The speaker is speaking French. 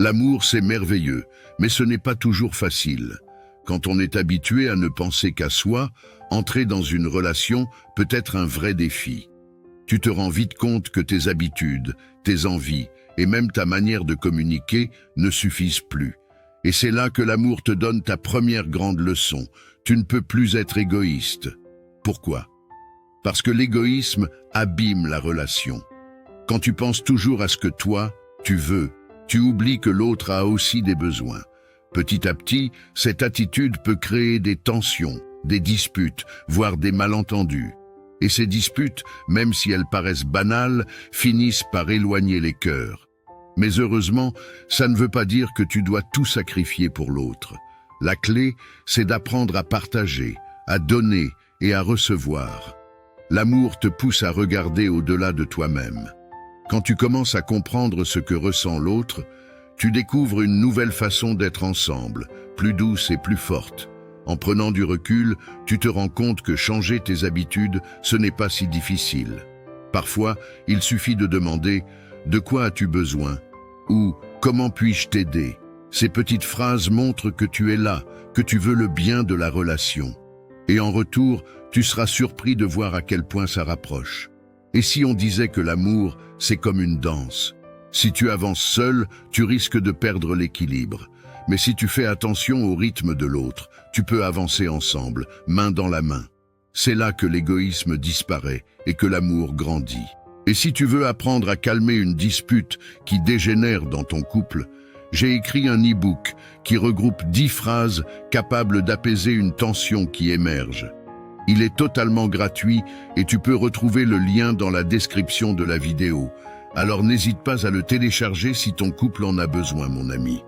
L'amour, c'est merveilleux, mais ce n'est pas toujours facile. Quand on est habitué à ne penser qu'à soi, entrer dans une relation peut être un vrai défi. Tu te rends vite compte que tes habitudes, tes envies et même ta manière de communiquer ne suffisent plus. Et c'est là que l'amour te donne ta première grande leçon. Tu ne peux plus être égoïste. Pourquoi? Parce que l'égoïsme abîme la relation. Quand tu penses toujours à ce que toi, tu veux, tu oublies que l'autre a aussi des besoins. Petit à petit, cette attitude peut créer des tensions, des disputes, voire des malentendus. Et ces disputes, même si elles paraissent banales, finissent par éloigner les cœurs. Mais heureusement, ça ne veut pas dire que tu dois tout sacrifier pour l'autre. La clé, c'est d'apprendre à partager, à donner et à recevoir. L'amour te pousse à regarder au-delà de toi-même. Quand tu commences à comprendre ce que ressent l'autre, tu découvres une nouvelle façon d'être ensemble, plus douce et plus forte. En prenant du recul, tu te rends compte que changer tes habitudes, ce n'est pas si difficile. Parfois, il suffit de demander « De quoi as-tu besoin ?» ou « Comment puis-je t'aider ?» Ces petites phrases montrent que tu es là, que tu veux le bien de la relation. Et en retour, tu seras surpris de voir à quel point ça rapproche. Et si on disait que l'amour, c'est comme une danse? Si tu avances seul, tu risques de perdre l'équilibre. Mais si tu fais attention au rythme de l'autre, tu peux avancer ensemble, main dans la main. C'est là que l'égoïsme disparaît et que l'amour grandit. Et si tu veux apprendre à calmer une dispute qui dégénère dans ton couple, j'ai écrit un e-book qui regroupe 10 phrases capables d'apaiser une tension qui émerge. Il est totalement gratuit et tu peux retrouver le lien dans la description de la vidéo. Alors n'hésite pas à le télécharger si ton couple en a besoin, mon ami.